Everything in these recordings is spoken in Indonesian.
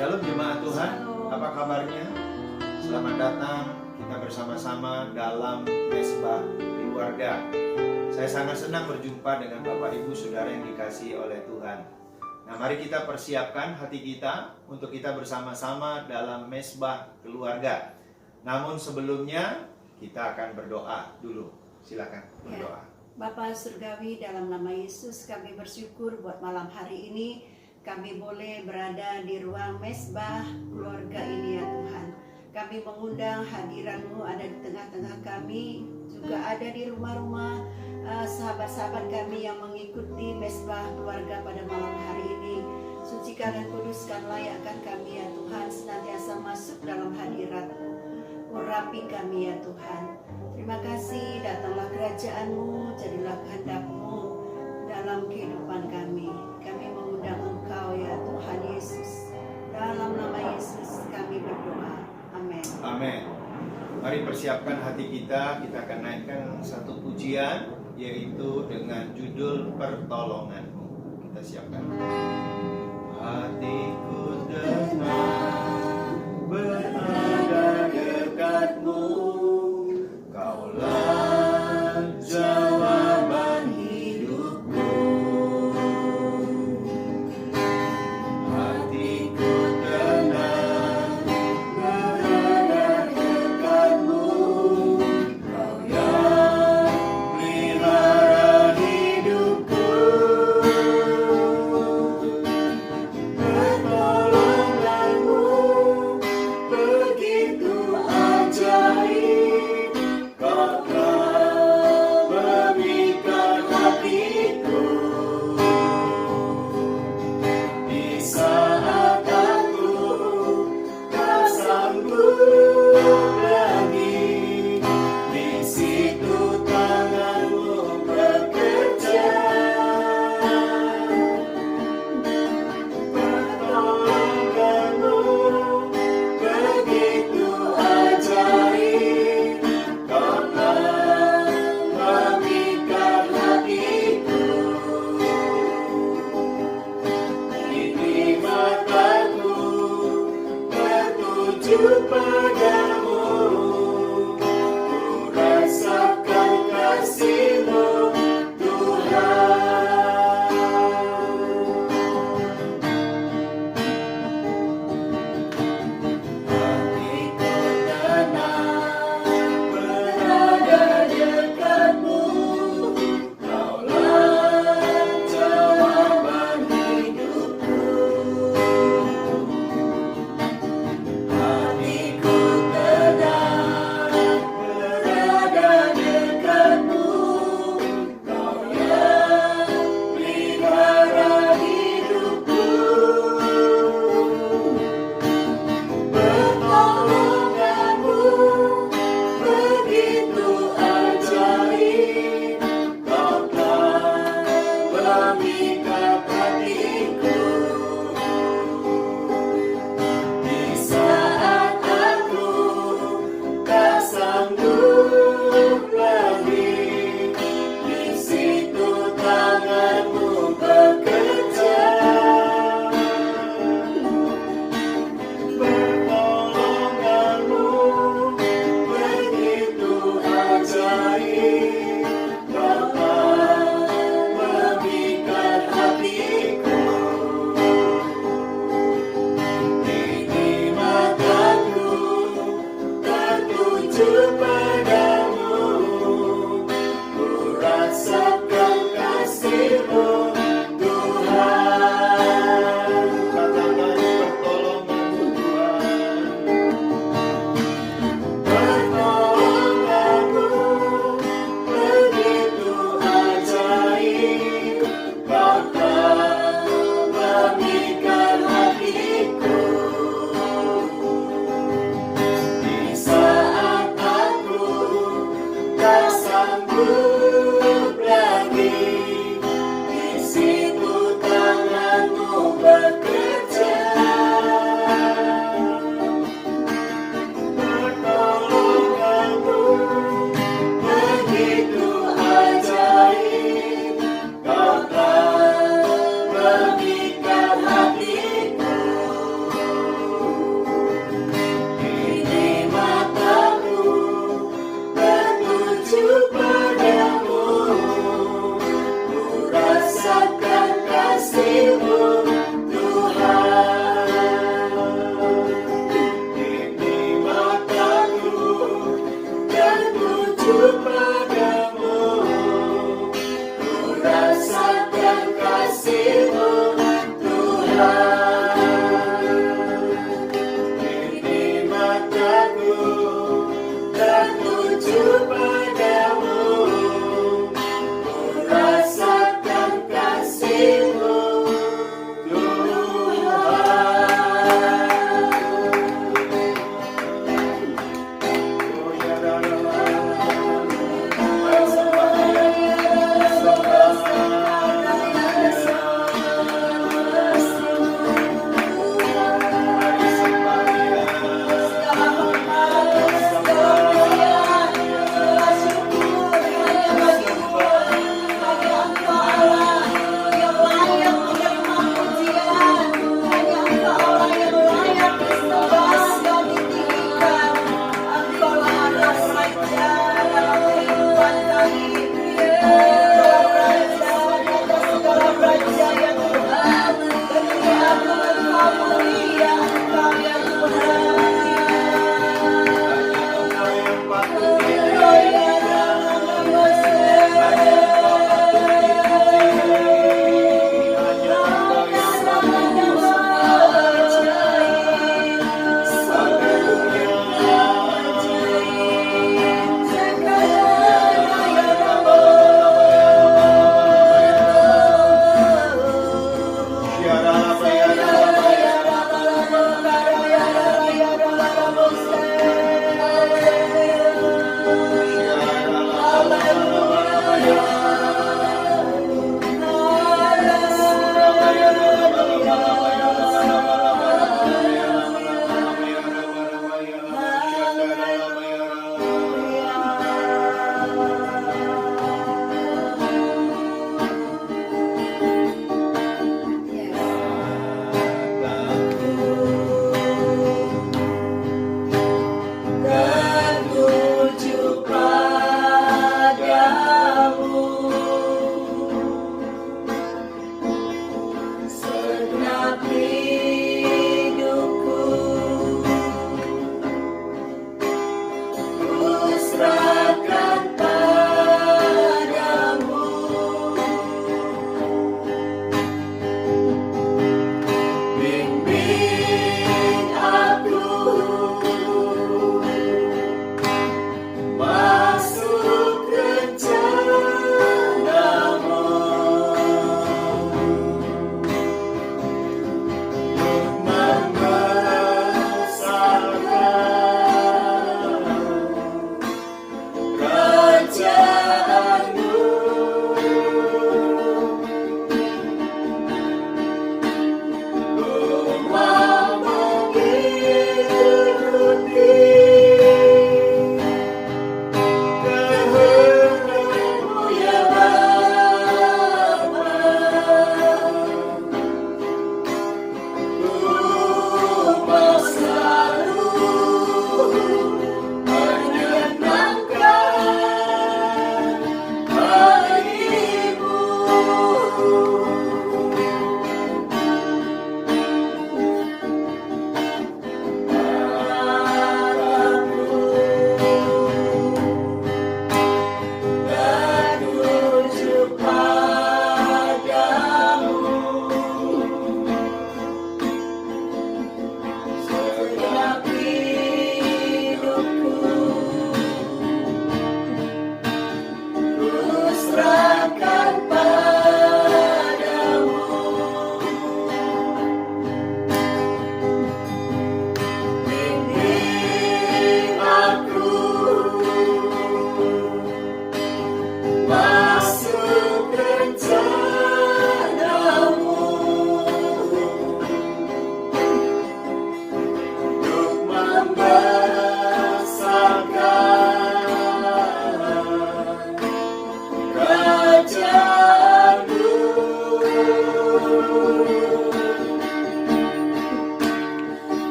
Shalom jemaat Tuhan, apa kabarnya? Selamat datang kita bersama-sama dalam Mesbah Keluarga. Saya sangat senang berjumpa dengan Bapak Ibu Saudara yang dikasihi oleh Tuhan. Nah, mari kita persiapkan hati kita untuk kita bersama-sama dalam Mesbah Keluarga. Namun sebelumnya kita akan berdoa dulu. Silakan berdoa. Bapa Surgawi, dalam nama Yesus kami bersyukur buat malam hari ini kami boleh berada di ruang mesbah keluarga ini ya Tuhan. Kami mengundang hadiran-Mu ada di tengah-tengah kami, juga ada di rumah-rumah sahabat-sahabat kami yang mengikuti mesbah keluarga pada malam hari ini. Sucikan dan kuduskan, layakkan kami ya Tuhan, senantiasa masuk dalam hadirat-Mu. Urapi kami ya Tuhan. Terima kasih, datanglah kerajaan-Mu, jadilah kehendak-Mu dalam kehidupan kami. Kami mengundang Engkau ya Tuhan Yesus. Dalam nama Yesus kami berdoa. Amin. Amin. Mari persiapkan hati kita akan naikkan satu pujian, yaitu dengan judul Pertolongan-Mu. Kita siapkan. Hatiku tenang berada dekat-Mu, Kaulah jawaban hidupku. Hatiku tenang berada dekat-Mu, Kau yang pelihara hidupku.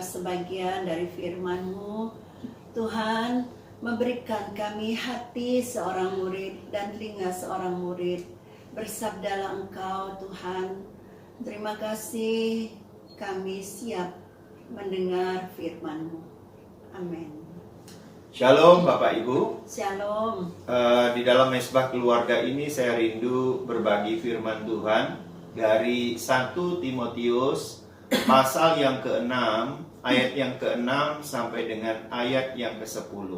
sebagian dari firman-Mu. Tuhan, memberikan kami hati seorang murid dan telinga seorang murid. Bersabdalah Engkau Tuhan. Terima kasih, kami siap mendengar firman-Mu. Amin. Shalom Bapak Ibu. Shalom. Di dalam mesbah keluarga ini saya rindu berbagi firman Tuhan dari 1 Timotius pasal yang ke-6, ayat yang ke-6 sampai dengan ayat yang ke-10.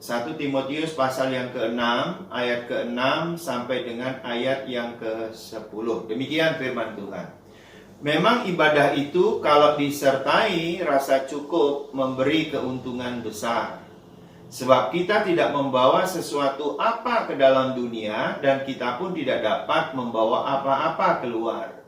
1 Timotius pasal yang ke-6, ayat ke-6 sampai dengan ayat yang ke-10. Demikian firman Tuhan. Memang ibadah itu kalau disertai rasa cukup memberi keuntungan besar. Sebab kita tidak membawa sesuatu apa ke dalam dunia dan kita pun tidak dapat membawa apa-apa keluar.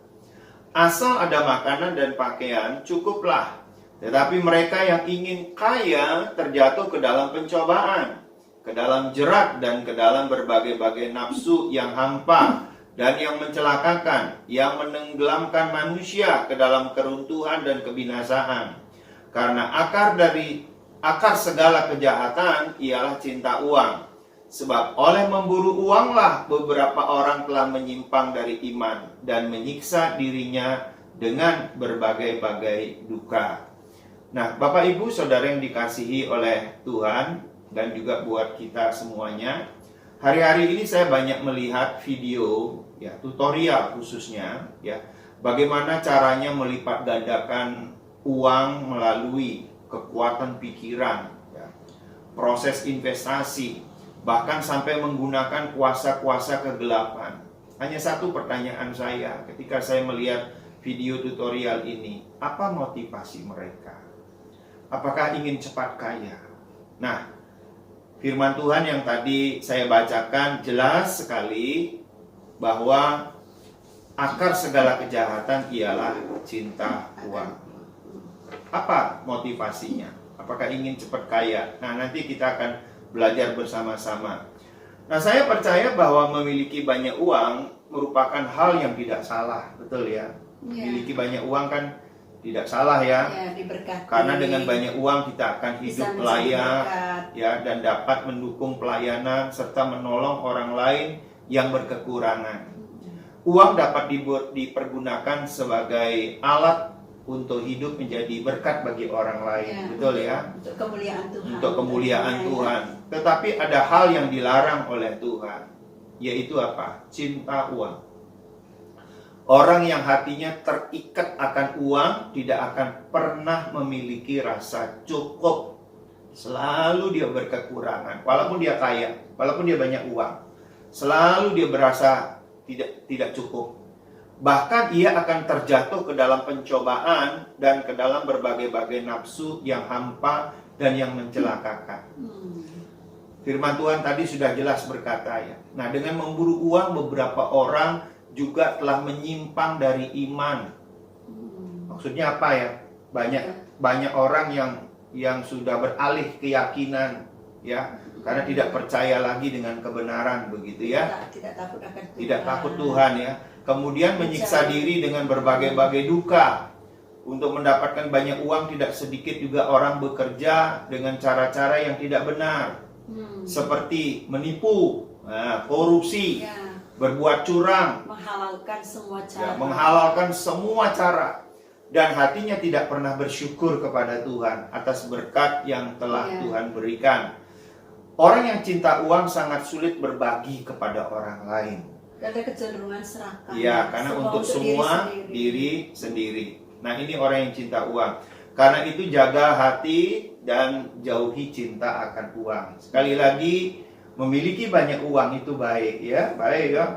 Asal ada makanan dan pakaian cukuplah. Tetapi mereka yang ingin kaya terjatuh ke dalam pencobaan, ke dalam jerat dan ke dalam berbagai-bagai nafsu yang hampa dan yang mencelakakan, yang menenggelamkan manusia ke dalam keruntuhan dan kebinasaan. Karena akar segala kejahatan ialah cinta uang. Sebab oleh memburu uanglah beberapa orang telah menyimpang dari iman dan menyiksa dirinya dengan berbagai-bagai duka. Nah, Bapak Ibu Saudara yang dikasihi oleh Tuhan dan juga buat kita semuanya, hari-hari ini saya banyak melihat video, ya, tutorial khususnya, ya, bagaimana caranya melipat gandakan uang melalui kekuatan pikiran, ya, proses investasi, bahkan sampai menggunakan kuasa-kuasa kegelapan. Hanya satu pertanyaan saya ketika saya melihat video tutorial ini, apa motivasi mereka? Apakah ingin cepat kaya? Nah, firman Tuhan yang tadi saya bacakan jelas sekali bahwa akar segala kejahatan ialah cinta uang. Apa motivasinya? Apakah ingin cepat kaya? Nah, nanti kita akan belajar bersama-sama. Nah, saya percaya bahwa memiliki banyak uang merupakan hal yang tidak salah, betul ya? Memiliki banyak uang kan tidak salah ya, diberkati. Karena dengan banyak uang kita akan hidup layak, ya, dan dapat mendukung pelayanan serta menolong orang lain yang berkekurangan. Uang dapat dipergunakan sebagai alat untuk hidup menjadi berkat bagi orang lain, betul ya? Untuk kemuliaan Tuhan. Untuk kemuliaan Tuhan. Tetapi ada hal yang dilarang oleh Tuhan, yaitu apa? Cinta uang. Orang yang hatinya terikat akan uang tidak akan pernah memiliki rasa cukup. Selalu dia berkekurangan, walaupun dia kaya, walaupun dia banyak uang. Selalu dia berasa tidak cukup. Bahkan ia akan terjatuh ke dalam pencobaan dan ke dalam berbagai-bagai nafsu yang hampa dan yang mencelakakan. Firman Tuhan tadi sudah jelas berkata ya. Nah, dengan memburu uang beberapa orang juga telah menyimpang dari iman. Maksudnya apa ya? Banyak orang yang sudah beralih keyakinan, ya, karena tidak percaya lagi dengan kebenaran, begitu ya. Tidak takut Tuhan ya. Kemudian menyiksa diri dengan berbagai-bagai duka. Untuk mendapatkan banyak uang, tidak sedikit juga orang bekerja dengan cara-cara yang tidak benar. Seperti menipu, korupsi, berbuat curang, menghalalkan semua cara. Ya, menghalalkan semua cara. Dan hatinya tidak pernah bersyukur kepada Tuhan atas berkat yang telah Tuhan berikan. Orang yang cinta uang sangat sulit berbagi kepada orang lain. Ada kecenderungan serakah. Ya, karena untuk semua diri sendiri. Nah, ini orang yang cinta uang. Karena itu jaga hati dan jauhi cinta akan uang. Sekali lagi, memiliki banyak uang itu baik ya,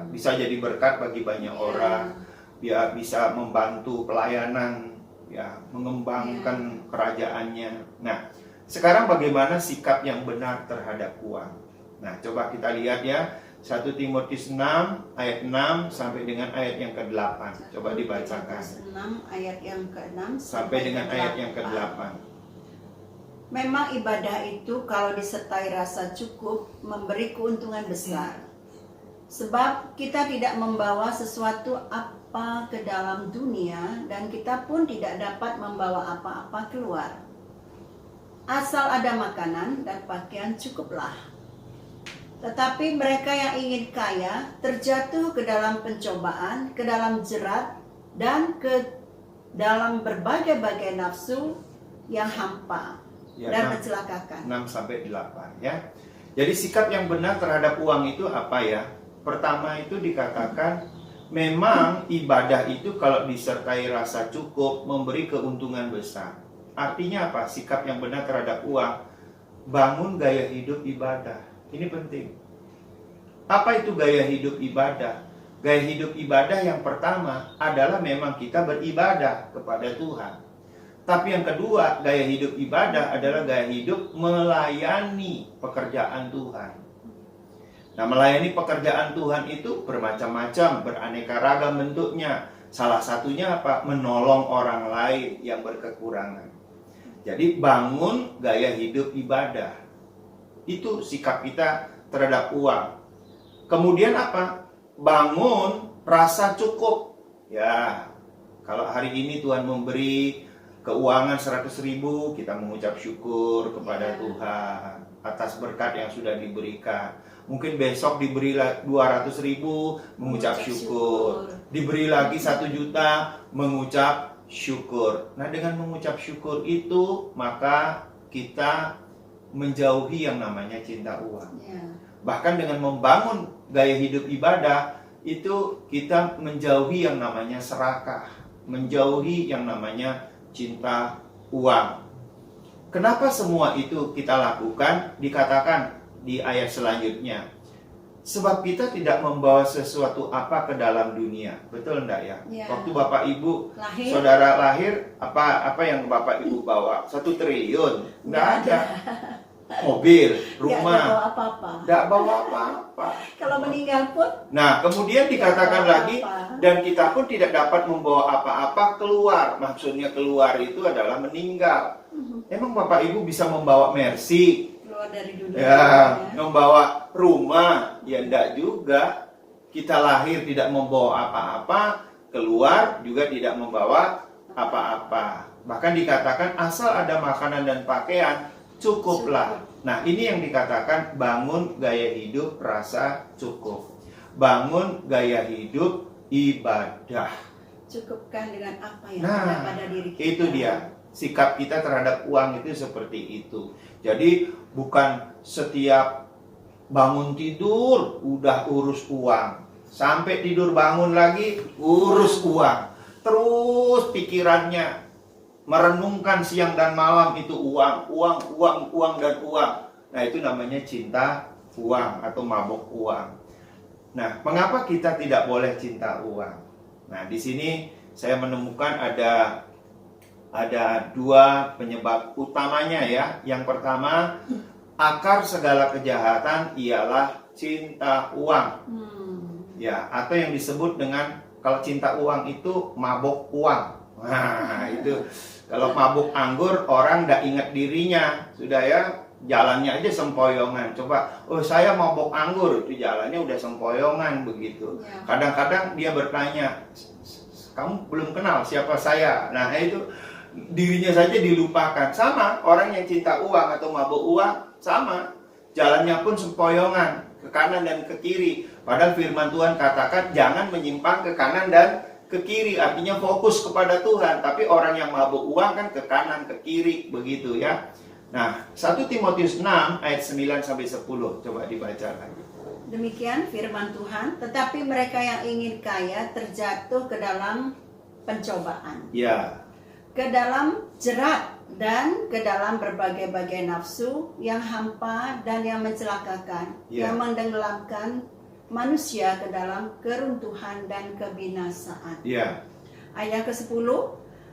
bisa jadi berkat bagi banyak orang, ya, bisa membantu pelayanan, ya, mengembangkan kerajaannya. Nah, sekarang bagaimana sikap yang benar terhadap uang? Nah, coba kita lihat ya, 1 Timotius 6 ayat 6 sampai dengan ayat yang ke-8. Coba dibacakan. 6 ayat yang ke-6 sampai dengan ayat yang ke-8. Memang ibadah itu kalau disertai rasa cukup memberi keuntungan besar. Sebab kita tidak membawa sesuatu apa ke dalam dunia dan kita pun tidak dapat membawa apa-apa keluar. Asal ada makanan dan pakaian cukuplah. Tetapi mereka yang ingin kaya terjatuh ke dalam pencobaan, ke dalam jerat, dan ke dalam berbagai-bagai nafsu yang hampa Ya, dan mencelakakan. 6-8 ya. Jadi sikap yang benar terhadap uang itu apa ya? Pertama itu dikatakan memang ibadah itu kalau disertai rasa cukup memberi keuntungan besar. Artinya apa? Sikap yang benar terhadap uang, bangun gaya hidup ibadah. Ini penting. Apa itu gaya hidup ibadah? Gaya hidup ibadah yang pertama adalah memang kita beribadah kepada Tuhan. Tapi yang kedua, gaya hidup ibadah adalah gaya hidup melayani pekerjaan Tuhan. Nah, melayani pekerjaan Tuhan itu bermacam-macam, beraneka ragam bentuknya. Salah satunya apa? Menolong orang lain yang berkekurangan. Jadi bangun gaya hidup ibadah. Itu sikap kita terhadap uang. Kemudian apa? Bangun rasa cukup. Ya, kalau hari ini Tuhan memberi keuangan 100.000, kita mengucap syukur kepada Tuhan atas berkat yang sudah diberikan. Mungkin besok diberi 200.000, mengucap syukur. Diberi lagi 1 juta, mengucap syukur. Nah, dengan mengucap syukur itu, maka kita menjauhi yang namanya cinta uang. Bahkan dengan membangun gaya hidup ibadah, itu kita menjauhi yang namanya serakah, menjauhi yang namanya cinta uang. Kenapa semua itu kita lakukan? Dikatakan di ayat selanjutnya, sebab kita tidak membawa sesuatu apa ke dalam dunia. Betul enggak ya? Waktu Bapak Ibu saudara lahir, apa yang Bapak Ibu bawa? 1 triliun? Enggak ada. Mobil, rumah, enggak bawa apa-apa. Kalau meninggal pun. Nah, kemudian dikatakan lagi, dan kita pun tidak dapat membawa apa-apa keluar. Maksudnya keluar itu adalah meninggal. Emang Bapak Ibu bisa membawa Mercy? Dari dunia ya, membawa rumah? Ya enggak juga. Kita lahir tidak membawa apa-apa, keluar juga tidak membawa apa-apa. Bahkan dikatakan asal ada makanan dan pakaian, cukuplah. Nah, ini yang dikatakan bangun gaya hidup rasa cukup. Bangun gaya hidup ibadah. Cukupkan dengan apa yang ada pada diri kita. Itu dia. Sikap kita terhadap uang itu seperti itu. Jadi bukan setiap bangun tidur udah urus uang, sampai tidur bangun lagi urus uang. Terus pikirannya merenungkan siang dan malam itu uang dan uang. Nah, itu namanya cinta uang atau mabuk uang. Nah, mengapa kita tidak boleh cinta uang? Nah, di sini saya menemukan ada 2 penyebab utamanya ya. Yang pertama, akar segala kejahatan ialah cinta uang. Ya, atau yang disebut dengan kalau cinta uang itu mabuk uang. Nah, itu kalau mabuk anggur orang tidak ingat dirinya, sudah ya, jalannya aja sempoyongan. Coba, oh saya mabuk anggur, itu jalannya udah sempoyongan begitu. Kadang-kadang dia bertanya, kamu belum kenal siapa saya. Nah, itu dirinya saja dilupakan. Sama orang yang cinta uang atau mabuk uang, sama jalannya pun sempoyongan ke kanan dan ke kiri. Padahal firman Tuhan katakan jangan menyimpang ke kanan dan ke kiri, artinya fokus kepada Tuhan. Tapi orang yang mabuk uang kan ke kanan ke kiri begitu ya. Nah, 1 Timotius 6 ayat 9-10 coba dibaca lagi. Demikian firman Tuhan, tetapi mereka yang ingin kaya terjatuh ke dalam pencobaan. Ya. Ke dalam jerat dan ke dalam berbagai-bagai nafsu yang hampa dan yang mencelakakan, yang menenggelamkan manusia ke dalam keruntuhan dan kebinasaan. Ayat ke-10,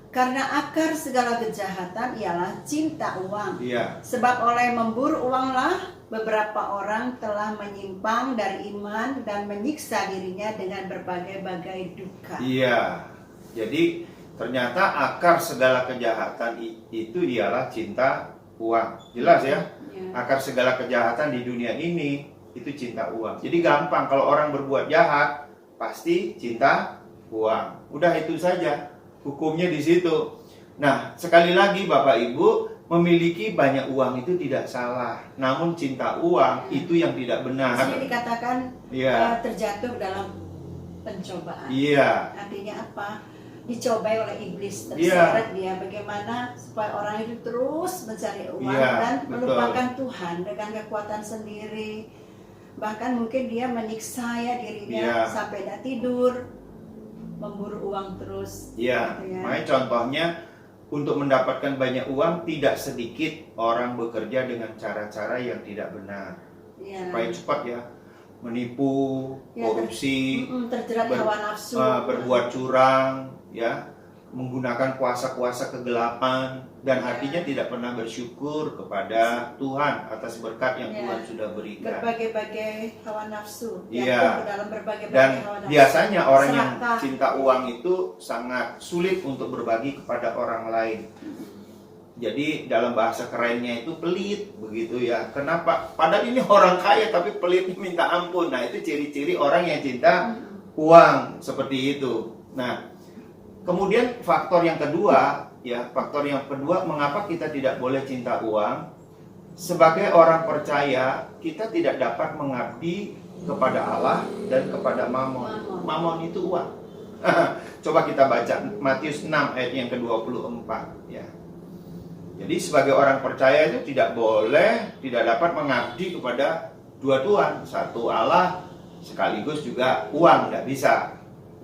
karena akar segala kejahatan ialah cinta uang. Sebab oleh memburu uanglah beberapa orang telah menyimpang dari iman dan menyiksa dirinya dengan berbagai-bagai duka. Jadi ternyata akar segala kejahatan itu ialah cinta uang. Jelas ya? Akar segala kejahatan di dunia ini itu cinta uang. Jadi gampang kalau orang berbuat jahat pasti cinta uang. Udah itu saja. Hukumnya di situ. Nah, sekali lagi Bapak Ibu, memiliki banyak uang itu tidak salah. Namun cinta uang itu yang tidak benar. Di sini dikatakan Iya. terjatuh dalam pencobaan. Iya. Artinya apa? Dicobai oleh iblis, Iya. terseret dia bagaimana supaya orang itu terus mencari uang Iya, dan betul. melupakan Tuhan dengan kekuatan sendiri. Bahkan mungkin dia menyiksa ya dirinya Iya. sampai tidak tidur, memburu uang terus. Iya. Gitu ya. Makanya contohnya untuk mendapatkan banyak uang tidak sedikit orang bekerja dengan cara-cara yang tidak benar. Iya. Supaya cepat ya, menipu, Ya, korupsi, terjerat ber- hawa nafsu, berbuat curang, ya, menggunakan kuasa-kuasa kegelapan dan Ya. hatinya tidak pernah bersyukur kepada Tuhan atas berkat yang Ya. Tuhan sudah berikan. berbagai-bagai hawa nafsu, Iya. jatuh ke dalam berbagai-bagai Dan hawa nafsu. biasanya orang yang Serakah. cinta uang itu sangat sulit untuk berbagi kepada orang lain. Jadi dalam bahasa kerennya itu pelit, begitu ya. Kenapa? Padahal ini orang kaya tapi pelitnya minta ampun. Nah, itu ciri-ciri orang yang cinta uang seperti itu. Nah, kemudian faktor yang kedua, mengapa kita tidak boleh cinta uang? Sebagai orang percaya, kita tidak dapat mengabdi kepada Allah dan kepada Mamon. Mamon itu uang. Coba kita baca Matius 6 ayat yang ke-24 ya. Jadi sebagai orang percaya itu tidak dapat mengabdi kepada dua Tuhan, satu Allah sekaligus juga uang, tidak bisa.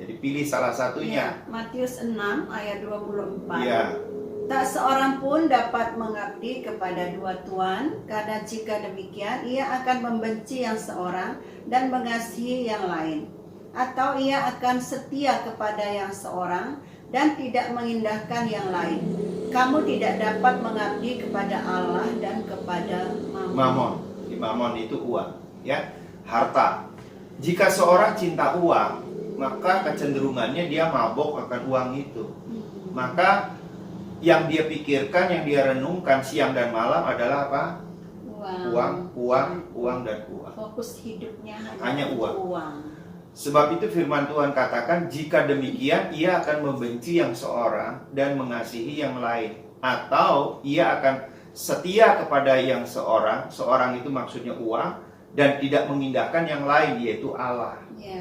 Jadi pilih salah satunya. Ya, Matius 6 ayat 24. Ya. Tak seorang pun dapat mengabdi kepada dua tuan, karena jika demikian ia akan membenci yang seorang dan mengasihi yang lain, atau ia akan setia kepada yang seorang dan tidak mengindahkan yang lain. Kamu tidak dapat mengabdi kepada Allah dan kepada Mamon. Di Mamon itu uang, ya, harta. Jika seorang cinta uang, maka kecenderungannya dia mabok akan uang itu. Maka yang dia pikirkan, yang dia renungkan siang dan malam adalah apa? Uang dan uang. Fokus hidupnya Hanya uang. uang. Sebab itu firman Tuhan katakan, jika demikian ia akan membenci yang seorang dan mengasihi yang lain. Atau ia akan setia kepada yang seorang itu maksudnya uang, dan tidak mengindahkan yang lain, yaitu Allah. Ya.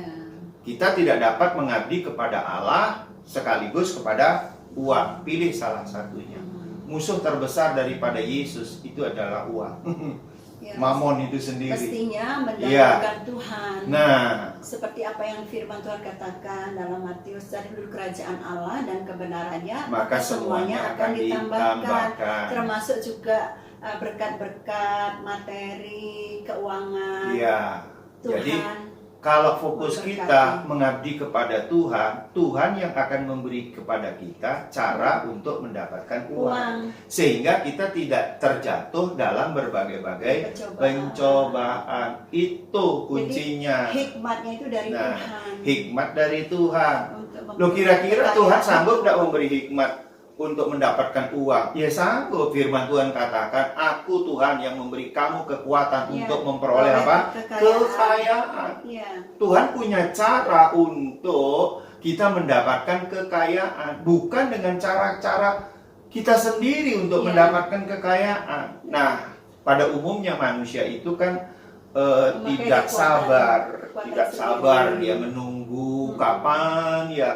Kita tidak dapat mengabdi kepada Allah sekaligus kepada uang. Pilih salah satunya. Musuh terbesar daripada Yesus itu adalah uang. Ya, Mamon itu sendiri. Mestinya mendahulukan Tuhan. Nah, Seperti apa yang firman Tuhan katakan dalam Matius, cari dulu kerajaan Allah dan kebenarannya, maka semuanya akan ditambahkan. Termasuk juga berkat-berkat, materi, keuangan. Iya. Tuhan. Jadi kalau fokus memberkati. kita mengabdi kepada Tuhan, Tuhan yang akan memberi kepada kita cara untuk mendapatkan uang. Sehingga kita tidak terjatuh dalam berbagai-bagai pencobaan. Itu kuncinya. Jadi, hikmatnya itu dari Nah, Tuhan. hikmat dari Tuhan. Untuk Loh, kira-kira Tuhan memperkaya. sanggup tidak memberi hikmat untuk mendapatkan uang? Ya sanggup. Firman Tuhan katakan, aku Tuhan yang memberi kamu kekuatan Ya, untuk memperoleh apa? Kekayaan. Ya. Tuhan punya cara untuk kita mendapatkan kekayaan, bukan dengan cara-cara kita sendiri untuk Ya. mendapatkan kekayaan. Nah, pada umumnya manusia itu kan tidak sabar, dia menunggu kapan ya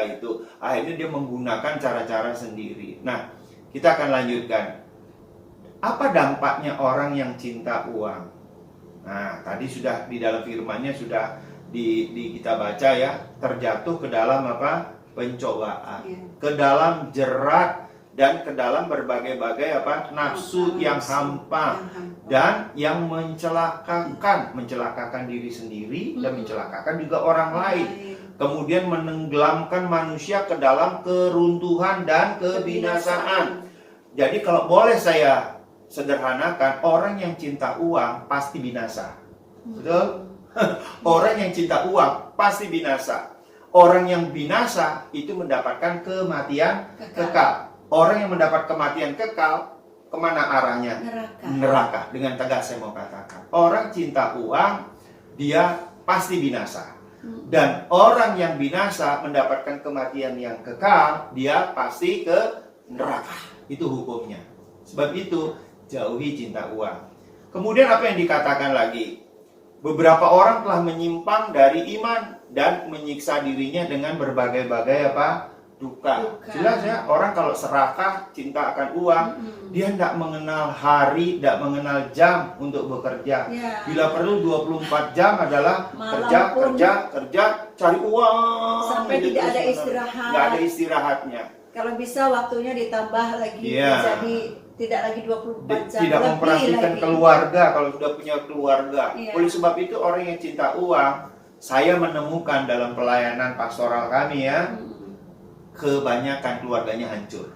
itu. Akhirnya dia menggunakan cara-cara sendiri. Nah, kita akan lanjutkan. Apa dampaknya orang yang cinta uang? Nah, tadi sudah di dalam firman-Nya sudah kita baca ya, terjatuh ke dalam apa? Pencobaan, ke dalam jerat dan ke dalam berbagai-bagai apa? Nafsu yang hampa dan yang mencelakakan diri sendiri dan mencelakakan juga orang lain. Kemudian menenggelamkan manusia ke dalam keruntuhan dan kebinasaan. Jadi kalau boleh saya sederhanakan, orang yang cinta uang pasti binasa. Betul? Orang yang cinta uang pasti binasa. Orang yang binasa itu mendapatkan kematian kekal. Orang yang mendapat kematian kekal, kemana arahnya? Neraka. Dengan tegas saya mau katakan. Orang cinta uang, dia pasti binasa. Dan orang yang binasa mendapatkan kematian yang kekal, dia pasti ke neraka. Itu hukumnya. Sebab itu, jauhi cinta uang. Kemudian apa yang dikatakan lagi? Beberapa orang telah menyimpang dari iman dan menyiksa dirinya dengan berbagai-bagai duka. Jelas ya, orang kalau serakah, cinta akan uang, dia tidak mengenal hari, tidak mengenal jam untuk bekerja. Bila perlu 24 jam adalah kerja, cari uang. Sampai tidak ada istirahat. Tidak ada istirahatnya. Kalau bisa waktunya ditambah lagi, jadi tidak lagi 24 jam. Tidak memperhatikan keluarga kalau sudah punya keluarga. Oleh sebab itu orang yang cinta uang, saya menemukan dalam pelayanan pastoral kami ya, kebanyakan keluarganya hancur.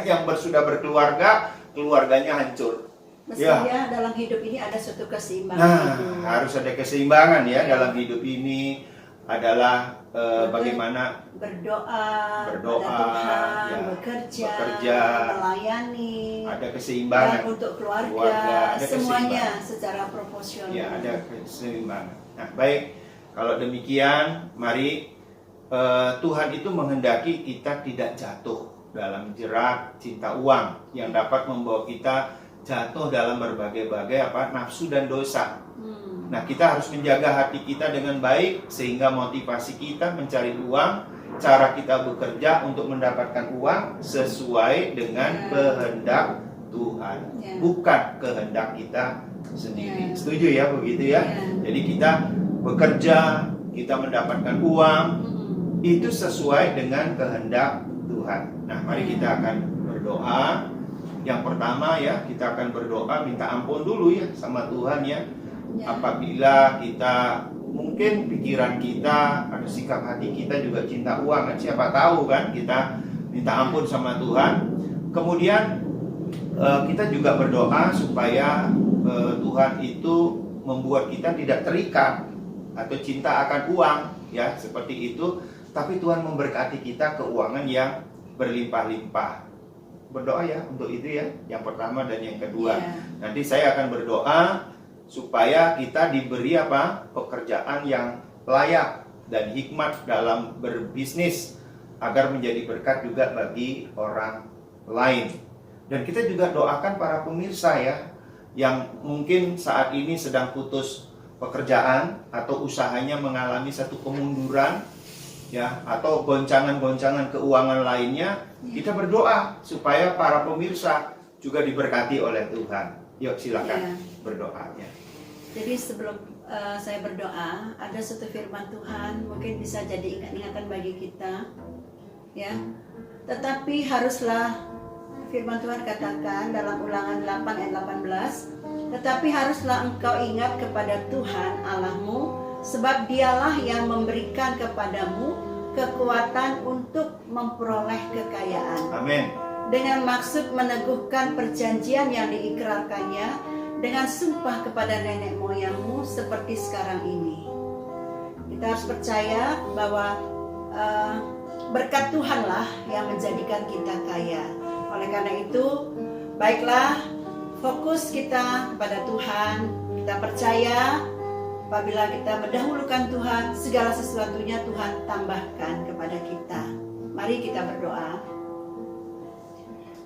Yang sudah berkeluarga, keluarganya hancur. Mestinya dalam hidup ini ada suatu keseimbangan. Nah, harus ada keseimbangan ya dalam hidup ini adalah bagaimana berdoa Tuhan, bekerja, melayani, ada keseimbangan dan untuk keluarga ada semuanya secara proporsional. Ya, ada keseimbangan. Nah, baik, kalau demikian, mari Tuhan itu menghendaki kita tidak jatuh dalam jerat cinta uang yang dapat membawa kita jatuh dalam berbagai-bagai nafsu dan dosa. Nah, kita harus menjaga hati kita dengan baik sehingga motivasi kita mencari uang, cara kita bekerja untuk mendapatkan uang sesuai dengan kehendak Tuhan, bukan kehendak kita sendiri. Setuju ya begitu ya? Jadi kita bekerja, kita mendapatkan uang itu sesuai dengan kehendak Tuhan. Nah, mari kita akan berdoa. Yang pertama ya, kita akan berdoa minta ampun dulu ya sama Tuhan ya. Apabila kita mungkin pikiran kita atau sikap hati kita juga cinta uang, kan siapa tahu kan, kita minta ampun sama Tuhan. Kemudian kita juga berdoa supaya Tuhan itu membuat kita tidak terikat atau cinta akan uang ya, seperti itu. Tapi Tuhan memberkati kita keuangan yang berlimpah-limpah. Berdoa ya untuk itu ya, yang pertama dan yang kedua. Nanti saya akan berdoa supaya kita diberi pekerjaan yang layak dan hikmat dalam berbisnis agar menjadi berkat juga bagi orang lain. Dan kita juga doakan para pemirsa ya, yang mungkin saat ini sedang putus pekerjaan atau usahanya mengalami satu kemunduran ya, atau goncangan-goncangan keuangan lainnya, kita berdoa supaya para pemirsa juga diberkati oleh Tuhan. Yuk silakan berdoa ya. Jadi sebelum saya berdoa, ada satu firman Tuhan mungkin bisa jadi ingat-ingatan bagi kita ya. Tetapi haruslah, firman Tuhan katakan dalam Ulangan 8 ayat 18, tetapi haruslah engkau ingat kepada Tuhan Allahmu, sebab dialah yang memberikan kepadamu kekuatan untuk memperoleh kekayaan. Amin. Dengan maksud meneguhkan perjanjian yang diikrarkannya dengan sumpah kepada nenek moyangmu seperti sekarang ini. Kita harus percaya bahwa berkat Tuhanlah yang menjadikan kita kaya. Oleh karena itu, baiklah fokus kita kepada Tuhan. Kita percaya apabila kita mendahulukan Tuhan, segala sesuatunya Tuhan tambahkan kepada kita. Mari kita berdoa.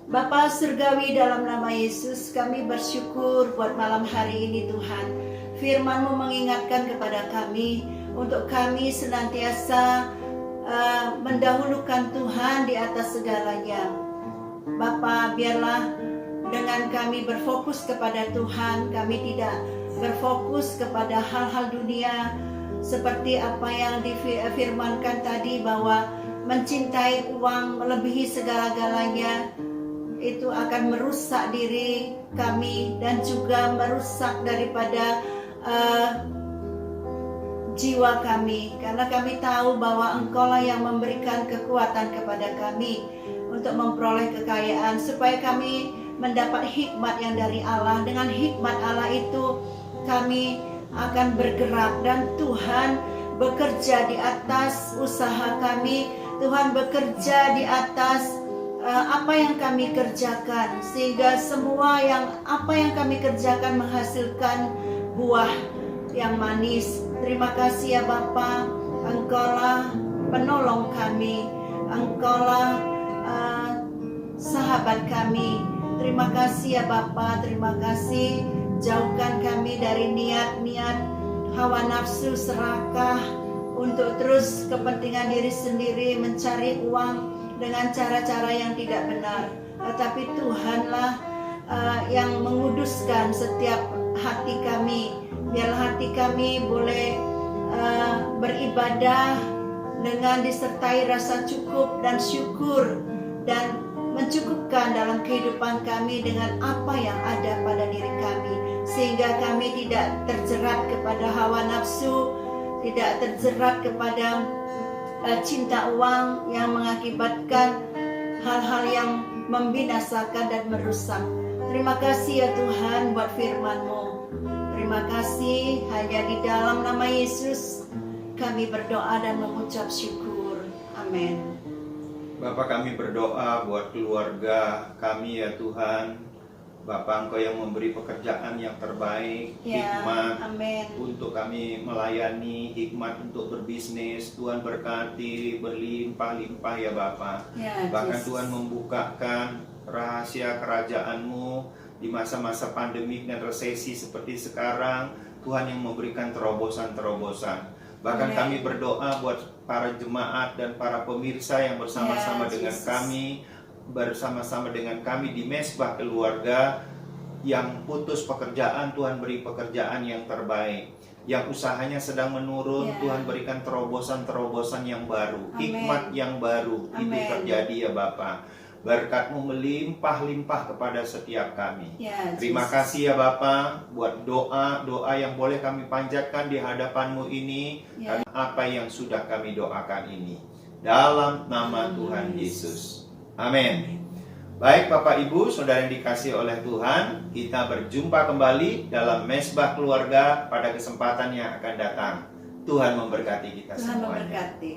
Bapa Surgawi, dalam nama Yesus kami bersyukur buat malam hari ini Tuhan. Firman-Mu mengingatkan kepada kami untuk kami senantiasa mendahulukan Tuhan di atas segalanya. Bapa, biarlah dengan kami berfokus kepada Tuhan, kami tidak berfokus kepada hal-hal dunia seperti apa yang difirmankan tadi, bahwa mencintai uang melebihi segala-galanya itu akan merusak diri kami dan juga merusak daripada jiwa kami, karena kami tahu bahwa Engkaulah yang memberikan kekuatan kepada kami untuk memperoleh kekayaan, supaya kami mendapat hikmat yang dari Allah. Dengan hikmat Allah itu kami akan bergerak, dan Tuhan bekerja di atas usaha kami. Tuhan bekerja di atas apa yang kami kerjakan, sehingga apa yang kami kerjakan menghasilkan buah yang manis, Terima kasih ya Bapa, Engkaulah penolong kami, Engkaulah sahabat kami. Terima kasih ya Bapa, terima kasih. Jauhkan kami dari niat-niat hawa nafsu serakah untuk terus kepentingan diri sendiri, mencari uang dengan cara-cara yang tidak benar. Tetapi Tuhanlah yang menguduskan setiap hati kami. Biarlah hati kami boleh beribadah dengan disertai rasa cukup dan syukur, dan mencukupkan dalam kehidupan kami dengan apa yang ada pada diri kami, sehingga kami tidak terjerat kepada hawa nafsu, tidak terjerat kepada cinta uang yang mengakibatkan hal-hal yang membinasakan dan merusak. Terima kasih ya Tuhan buat firman-Mu. Terima kasih, hanya di dalam nama Yesus kami berdoa dan mengucap syukur. Amin. Bapak, kami berdoa buat keluarga kami ya Tuhan. Bapak, Engkau yang memberi pekerjaan yang terbaik, Ya, hikmat amin. untuk kami melayani, hikmat untuk berbisnis. Tuhan berkati, berlimpah-limpah ya Bapak. Ya, Bahkan Yesus. Tuhan membukakan rahasia kerajaan-Mu di masa-masa pandemik dan resesi seperti sekarang. Tuhan yang memberikan terobosan-terobosan. Bahkan Amin. kami berdoa buat para jemaat dan para pemirsa yang bersama-sama Ya, dengan Yesus. kami, bersama-sama dengan kami di Mesbah Keluarga. Yang putus pekerjaan, Tuhan beri pekerjaan yang terbaik. Yang usahanya sedang menurun, Ya. Tuhan berikan terobosan-terobosan yang baru, Amin. hikmat yang baru. Itu Amin. terjadi ya Bapa. Berkat-Mu melimpah-limpah kepada setiap kami. Ya, Terima Yesus. kasih ya Bapa buat doa-doa yang boleh kami panjatkan di hadapan-Mu ini, Ya. karena apa yang sudah kami doakan ini. Dalam nama Amin. Tuhan Yesus. Amin. Baik Bapak Ibu, Saudara yang dikasihi oleh Tuhan, kita berjumpa kembali dalam Mesbah Keluarga pada kesempatan yang akan datang. Tuhan memberkati kita Tuhan semuanya. memberkati.